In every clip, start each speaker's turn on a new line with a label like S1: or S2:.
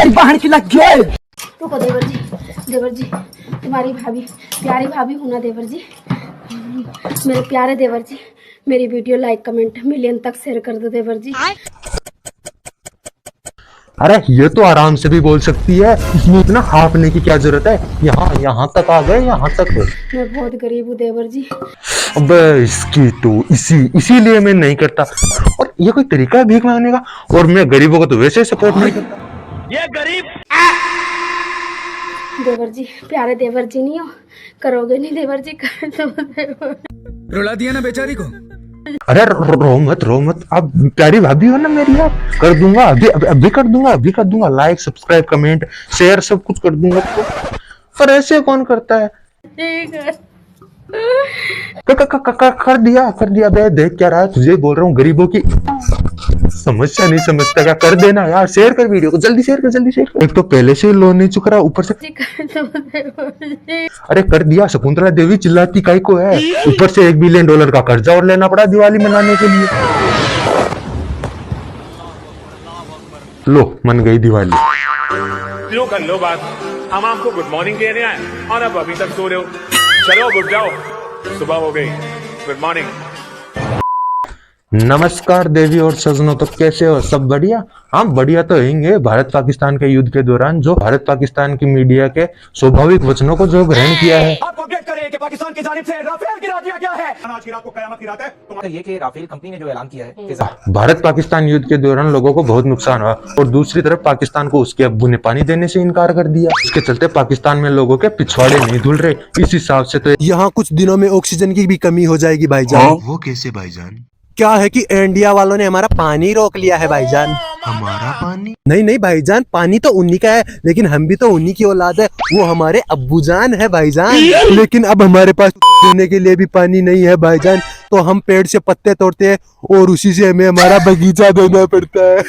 S1: बहन की लग गया।
S2: रुको देवर जी, देवर जी तुम्हारी भाभी, प्यारी भाभी हूँ ना देवर जी। मेरे प्यारे देवर जी, मेरी वीडियो लाइक कमेंट मिलियन तक शेयर कर दो देवर जी।
S3: अरे ये तो आराम से भी बोल सकती है, इसमें इतना हाँफने की क्या जरूरत है। यहाँ तक आ गए, यहाँ तक।
S2: मैं बहुत गरीब हूँ देवर जी।
S3: अबे इसकी तो इसीलिए मैं नहीं करता। और ये कोई तरीका है भीख मांगने का? और मैं गरीबों को तो वैसे ही सपोर्ट नहीं करता।
S1: ये गरीब
S2: देवर जी, प्यारे देवर जी नहीं हो, करोगे नहीं देवर जी, कर दो देवर।
S4: रुला दिया ना बेचारी को।
S3: अरे रो मत, आप प्यारी भाभी हो ना मेरी, आप कर दूंगा, अभी कर दूंगा, लाइक सब्सक्राइब कमेंट शेयर सब कुछ कर दूंगा तो। पर ऐसे कौन करता है?
S2: ठीक है,
S3: कर दिया बे। देख क्या रहा है, तुझे बोल रहा हूँ, गरीबों की समस्या नहीं समझता क्या? कर देना यार, शेयर कर वीडियो को, जल्दी शेयर कर। एक तो पहले से लोन नहीं चुक रहा, ऊपर से
S2: कर दो देवर जी।
S3: अरे कर दिया। शकुंतला देवी चिल्लाती काहे को है? ऊपर से $1 बिलियन का कर्जा और लेना पड़ा दिवाली मनाने के लिए। लो मन गई दिवाली।
S5: लो कर लो बात, हम आपको गुड मॉर्निंग कह रहे हैं और अब अभी तक सो रहे हो। चलो उठ जाओ, सुबह हो गई। Good morning.
S3: नमस्कार देवी और सजनों, तो कैसे हो? सब बढ़िया? हाँ बढ़िया तो रहेंगे। भारत पाकिस्तान के युद्ध के दौरान जो भारत पाकिस्तान की मीडिया के स्वाभाविक वचनों को जो ग्रहण किया है,
S1: आपको अपडेट करें कि पाकिस्तान की जानिब से राफेल गिरा दिया गया है। आज की रात को कयामत की रात है।
S6: तो ये कि राफेल कंपनी ने जो ऐलान किया है कि
S3: भारत पाकिस्तान युद्ध के दौरान लोगों को बहुत नुकसान हुआ और दूसरी तरफ पाकिस्तान को उसके अब्बू ने पानी देने से इनकार कर दिया। इसके चलते पाकिस्तान में लोगों के पिछवाड़े नहीं धुल रहे। इस हिसाब से तो
S7: यहाँ कुछ दिनों में ऑक्सीजन की भी कमी हो जाएगी भाईजान।
S8: वो कैसे भाईजान?
S7: क्या है कि इंडिया वालों ने हमारा पानी रोक लिया है भाईजान।
S8: हमारा पानी?
S7: नहीं भाईजान, पानी तो उन्हीं का है, लेकिन हम भी तो उन्हीं की औलाद है। वो हमारे अब्बूजान है भाईजान। लेकिन अब हमारे पास पीने के लिए भी पानी नहीं है भाईजान, तो हम पेड़ से पत्ते तोड़ते हैं और उसी से हमें हमारा बगीचा देना पड़ता है।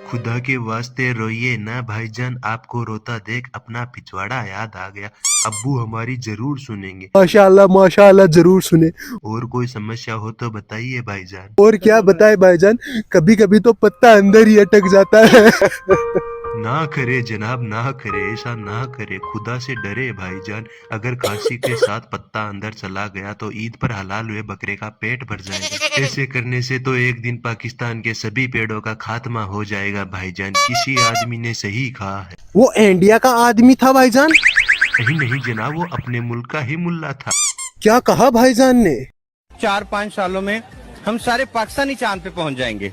S8: खुदा के वास्ते रोइए ना भाईजान, आपको रोता देख अपना पिछवाड़ा याद आ गया। अब्बू हमारी जरूर सुनेंगे।
S7: माशाल्लाह जरूर सुने।
S8: और कोई समस्या हो तो बताइए भाईजान।
S7: और क्या बताए भाईजान, कभी कभी तो पत्ता अंदर ही अटक जाता है।
S8: ना करे जनाब, ना करे, ऐसा ना करे, खुदा से डरे भाईजान। अगर खांसी के साथ पत्ता अंदर चला गया तो ईद पर हलाल हुए बकरे का पेट भर जाएगा। ऐसे करने से तो एक दिन पाकिस्तान के सभी पेड़ों का खात्मा हो जाएगा भाईजान। किसी आदमी ने सही कहा है।
S7: वो इंडिया का आदमी था भाईजान?
S8: नहीं जनाब, वो अपने मुल्क का ही मुल्ला था।
S7: क्या कहा भाईजान ने?
S9: 4-5 सालों में हम सारे पाकिस्तानी चांद पे पहुंच जाएंगे।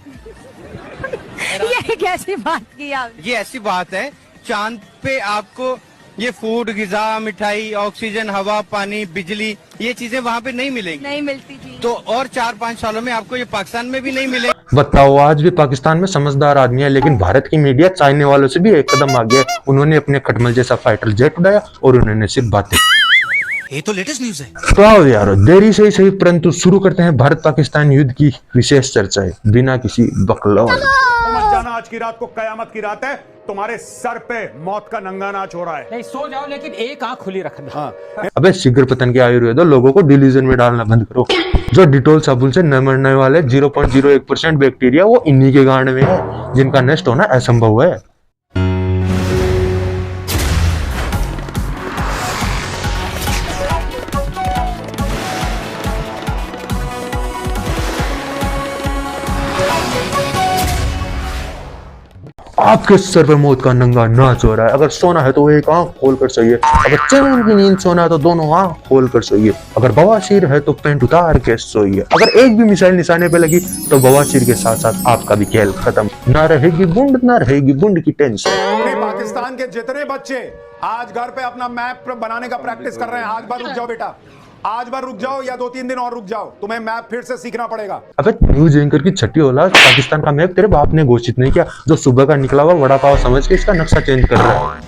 S2: ये कैसी बात की आपने?
S9: ये ऐसी बात है, चांद पे आपको ये फूड, गिजा, मिठाई, ऑक्सीजन, हवा, पानी, बिजली, ये चीजें वहाँ पे नहीं मिलेंगी।
S2: नहीं मिलती थी
S9: तो और 4-5 सालों में आपको ये पाकिस्तान में भी नहीं मिलेगी।
S3: बताओ, आज भी पाकिस्तान में समझदार आदमी है, लेकिन भारत की मीडिया चाइना वालों से भी एक कदम आगे है। उन्होंने अपने खटमल जैसा फाइटर जेट उड़ाया और उन्होंने सिर्फ बातें।
S4: ये तो लेटेस्ट न्यूज है।
S3: तो आओ यारो, देरी से ही सही परंतु शुरू करते हैं भारत पाकिस्तान युद्ध की विशेष चर्चाएं बिना किसी बकलौर।
S5: मत जाना, आज की रात को कयामत की रात है। तुम्हारे सर पे मौत का नंगा नाच हो रहा है।
S1: नहीं, सो जाओ लेकिन एक आंख खुली रखना।
S5: हाँ।
S3: अबे शीघ्र पतन के आयुर्वेदो, लोगों को डिलीजन में डालना बंद करो। जो डिटोल साबुन से न मरने वाले 0.01% बैक्टीरिया वो इन्हीं के गांड में है, जिनका नष्ट होना असंभव है। आपके सर पे मौत का नंगा नाच हो रहा है। अगर सोना है तो एक आंख खोल कर सोइए, अगर चैन की नींद सोना है तो दोनों आंख खोल कर सोइए, अगर बवासीर है तो पैंट उतार के सोइए, अगर एक भी मिसाइल निशाने पे लगी तो बवासीर के साथ साथ आपका भी खेल खत्म। ना रहेगी बुंड की टेंशन।
S5: पाकिस्तान के जितने बच्चे आज घर पे अपना मैप बनाने का प्रैक्टिस कर रहे हैं, आज बार रुक जाओ बेटा, आज बार रुक जाओ या 2-3 दिन और रुक जाओ, तुम्हें मैप फिर से सीखना पड़ेगा।
S3: अबे न्यूज एंकर की छठी औलाद, पाकिस्तान का मैप तेरे बाप ने घोषित नहीं किया, जो सुबह का निकला हुआ वड़ा पाव समझ के इसका नक्शा चेंज कर रहा है।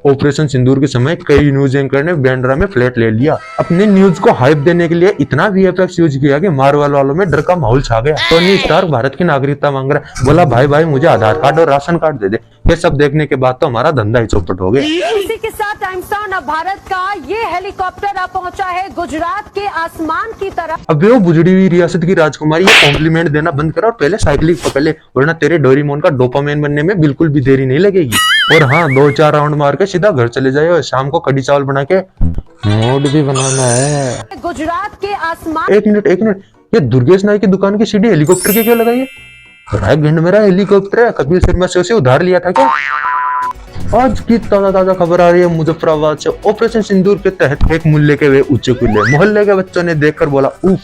S3: ऑपरेशन सिंदूर के समय कई न्यूज एंकर ने बांद्रा में फ्लैट ले लिया। अपने न्यूज को हाइप देने के लिए इतना VFX यूज किया कि मारवाल वालों में डर का माहौल छा गया। टोनी स्टार्क भारत की नागरिकता मांग रहा है। बोला भाई भाई मुझे आधार कार्ड और राशन कार्ड दे दे। ये सब देखने के बाद तो हमारा धंधा ही चौपट हो गया।
S10: इसी के साथ टाइम्स नाउ भारत का ये हेलीकॉप्टर अब पहुंचा है गुजरात के आसमान की तरफ।
S3: अब वो बुजड़ी हुई रियासत की राजकुमारी ये कॉम्प्लीमेंट देना बंद करा और पहले साइकिलिंग पकड़ ले, वरना तेरे डोरेमोन का डोपामेन बनने में बिल्कुल भी देरी नहीं लगेगी। और हाँ, 2-4 राउंड मार के सीधा घर चले जाए और शाम को कड़ी चावल बना के मूड भी बनाना है।
S10: गुजरात के आसमान।
S3: एक मिनट, ये दुर्गेश नाई की दुकान की सीढ़ी हेलीकॉप्टर के क्यों लगाई है? घंट मेरा हेलीकॉप्टर है, कपिल शर्मा से उसे उधार लिया था क्या? आज की ताजा खबर आ रही है मुजफ्फराबाद से। ऑपरेशन सिंदूर के तहत एक मुहल्ले के वे ऊंचे कुल्ले मोहल्ले के बच्चों ने देखकर बोला उफ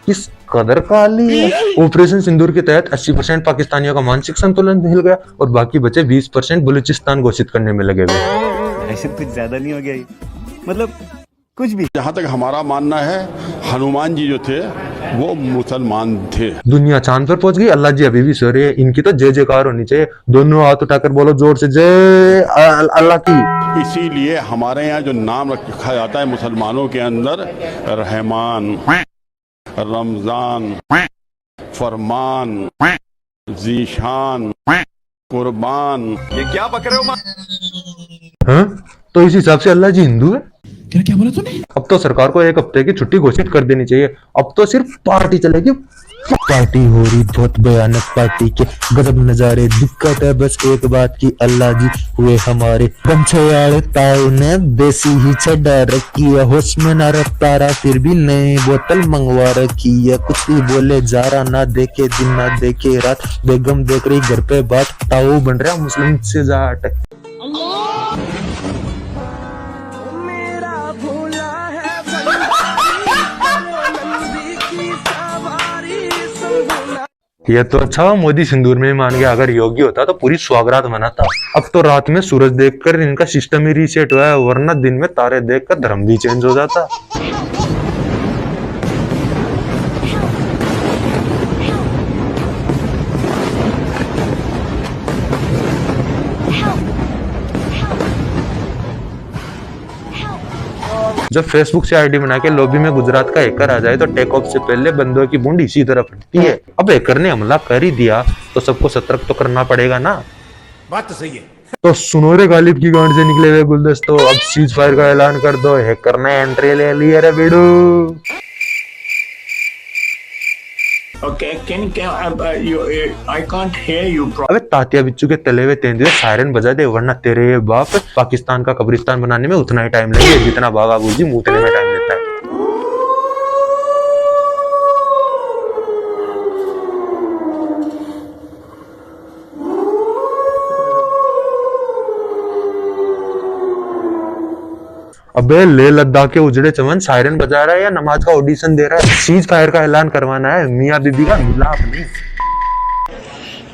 S3: किस कदर काली है। ऑपरेशन सिंदूर के तहत 80% पाकिस्तानियों का मानसिक संतुलन हिल गया और बाकी बचे 20% बलूचिस्तान घोषित करने में लगे हुए।
S1: ऐसे कुछ ज्यादा नहीं हो गया, मतलब कुछ भी।
S11: जहाँ तक हमारा मानना है, हनुमान जी जो थे वो मुसलमान थे।
S3: दुनिया चांद पर पहुंच गई, अल्लाह जी अभी भी सो रहे हैं। इनकी तो जय जयकार होनी चाहिए। दोनों हाथ उठाकर बोलो जोर से, जय अल्लाह की।
S11: इसीलिए हमारे यहाँ जो नाम रखा जाता है मुसलमानों के अंदर, रहमान, रमजान, फरमान, जीशान, कुर्बान।
S1: ये क्या बक रहे हो?
S3: हाँ? तो इस हिसाब से अल्लाह जी हिंदू है? क्या बोला तूने? अब तो सरकार को 1 हफ्ते की छुट्टी घोषित कर देनी चाहिए। अब तो सिर्फ पार्टी चलेगी। पार्टी हो रही, बहुत भयानक पार्टी के गजब नजारे। दिक्कत है बस एक बात की, अल्लाह जी हुए हमारे। गमछयाड़े ताऊ ने देसी ही चढ़ा रखी है, होश में ना रफ्तारा फिर भी नई बोतल मंगवा रखी है। कुछ भी बोले जारा, ना देखे दिन ना देखे रात। बेगम देख रही घर पे बात, ताऊ बन रहा मुस्लिम से जाट। ये तो अच्छा मोदी सिंदूर में मान गया, अगर योगी होता तो पूरी स्वागरात मनाता। अब तो रात में सूरज देखकर इनका सिस्टम ही रीसेट हुआ है, वरना दिन में तारे देखकर धर्म भी चेंज हो जाता। जब फेसबुक से आईडी बना के लॉबी में गुजरात का हैकर आ जाए तो टेक ऑफ से पहले बंदों की बूंद इसी तरह फटती है। अब हैकर ने हमला कर ही दिया तो सबको सतर्क तो करना पड़ेगा ना।
S1: बात तो सही है।
S3: तो सुनो रे गालिब की गांड से निकले हुए गुलदस्तों, अब सीज फायर का ऐलान कर दो। हैकर ने एंट्री ले ली है रे बेडू।
S1: Okay, I can't hear you.
S3: अबे तातिया बिच्चू के तले हुए तेंदुए सायरन बजा दे, वरना तेरे बाप पाकिस्तान का कब्रिस्तान बनाने में उतना ही टाइम लगेगा जितना बाबा बूजी मूतने में टाइम लेता है। अबे ले लद्दाख के उजड़े चमन सायरन बजा रहा है या नमाज का ऑडिशन दे रहा है? सीज फायर का ऐलान करवाना है, मियां बीबी का मिलाप नहीं।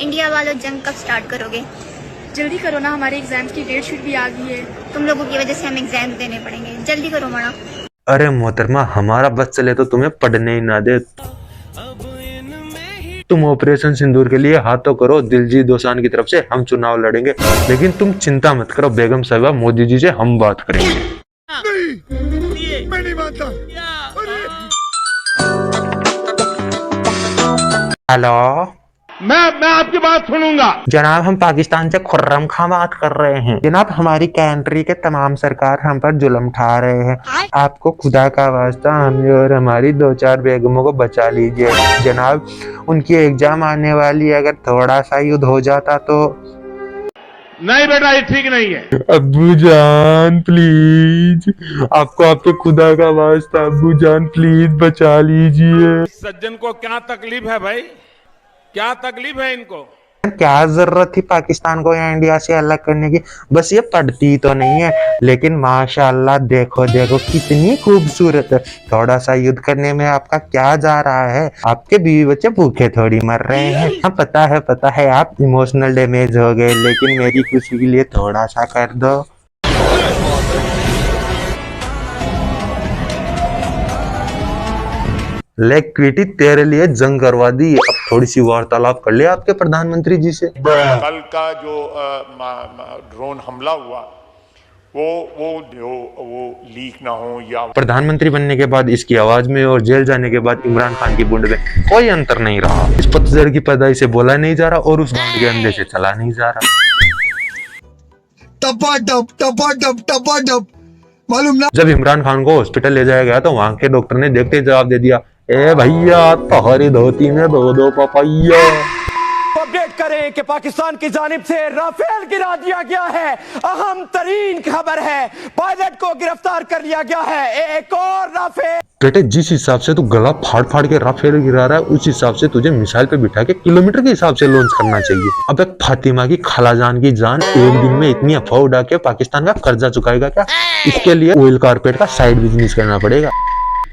S12: इंडिया वालों जंग कब स्टार्ट करोगे? जल्दी करो ना, हमारे एग्जाम्स की डेट शीट भी आ गई है। तुम लोगों की वजह से हम एग्जाम देने पड़ेंगे, जल्दी करो मना।
S3: अरे मोहतरमा, हमारा बस चले तो तुम्हें पढ़ने ही ना दे। तुम ऑपरेशन सिंदूर के लिए हाथ तो करो, दिलजीत दोसांझ की तरफ से हम चुनाव लड़ेंगे, लेकिन तुम चिंता मत करो, बेगम साहिबा मोदी जी से हम बात करेंगे।
S1: मैं नहीं मानता।
S3: हेलो,
S11: मैं आपकी बात सुनूंगा।
S3: जनाब, हम पाकिस्तान से खुर्रम खां बात कर रहे हैं। जनाब, हमारी कंट्री के तमाम सरकार हम पर जुल्म उठा रहे हैं। आपको खुदा का वास्ता हमें और हमारी 2-4 बेगमों को बचा लीजिए। जनाब, उनकी एग्जाम आने वाली है, अगर थोड़ा सा युद्ध हो जाता तो।
S11: नहीं बेटा, ये ठीक नहीं है।
S3: अब्बू जान प्लीज, आपको आपके खुदा का वास्ता अब्बू जान प्लीज बचा लीजिए।
S11: सज्जन को क्या तकलीफ है भाई? क्या तकलीफ है इनको?
S3: क्या जरूरत थी पाकिस्तान को या इंडिया से अलग करने की? बस ये पढ़ती तो नहीं है, लेकिन माशाल्लाह देखो देखो कितनी खूबसूरत है। थोड़ा सा युद्ध करने में आपका क्या जा रहा है? आपके बीवी बच्चे भूखे थोड़ी मर रहे हैं। हाँ पता है आप इमोशनल डैमेज हो गए, लेकिन मेरी खुशी के लिए थोड़ा सा कर दो। लेग क्विटी तेरे लिए जंग करवा दी। अब थोड़ी सी वार्तालाप कर ले आपके प्रधानमंत्री जी से।
S11: कल का जो ड्रोन हमला हुआ वो लीक ना हो या
S3: प्रधानमंत्री बनने के बाद इसकी आवाज में और जेल जाने के बाद इमरान खान की बूंद में कोई अंतर नहीं रहा। इस पतझड़ की पैदाइश से बोला नहीं जा रहा और उस गांड के अंदर से चला नहीं जा रहा।
S7: टपा मालूम ना।
S3: जब इमरान खान को हॉस्पिटल ले जाया गया तो वहां के डॉक्टर ने देखते ही जवाब दे दिया, ए भैया तुम्हारी धोती में दो पपैया।
S1: अपडेट करें कि पाकिस्तान की जानिब से राफेल गिरा दिया गया है। अहम तरीन खबर है, पायलट को गिरफ्तार कर लिया गया है। एक और राफेल।
S3: बेटे जिस हिसाब से तू गला फाड़ फाड़ के राफेल गिरा रहा है उस हिसाब से तुझे मिसाइल पे बिठा के किलोमीटर के हिसाब से लॉन्च करना चाहिए। अब एक फातिमा की खालाजान की जान एक दिन में इतनी अफवाह उड़ा के पाकिस्तान का कर्जा चुकाएगा क्या? इसके लिए ऑयल कारपेट का साइड बिजनेस करना पड़ेगा।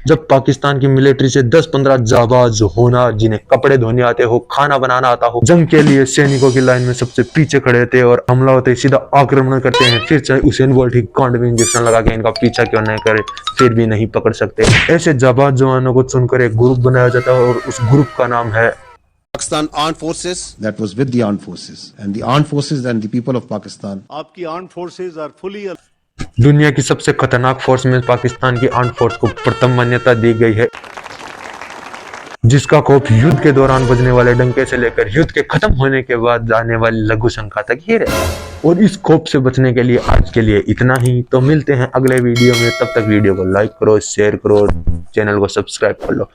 S3: जब पाकिस्तान की मिलिट्री से 10-15 जाबाज होना जिन्हें कपड़े धोने आते हो, खाना बनाना आता हो, जंग के लिए सैनिकों की लाइन में सबसे पीछे खड़े थे और हमला होते सीधा आक्रमण करते हैं, फिर चाहे हुसैन बोल्ट ही कांड में इंजेक्शन लगा के इनका पीछा क्यों नहीं करे फिर भी नहीं पकड़ सकते। ऐसे जाबाज जवानों को चुनकर एक ग्रुप बनाया जाता है और उस ग्रुप का नाम है
S13: Pakistan Armed Forces. That was with the armed forces, and the armed forces and the people of Pakistan.
S11: आपकी आर्म्ड फोर्सेस आर फुली
S3: दुनिया की सबसे खतरनाक फोर्स में पाकिस्तान की आर्म्ड फोर्स को प्रथम मान्यता दी गई है, जिसका खौफ युद्ध के दौरान बजने वाले डंके से लेकर युद्ध के खत्म होने के बाद आने वाली लघु शंका तक ही रहेगा। और इस खौफ से बचने के लिए आज के लिए इतना ही। तो मिलते हैं अगले वीडियो में, तब तक वीडियो को लाइक करो, शेयर करो, चैनल को सब्सक्राइब कर लो।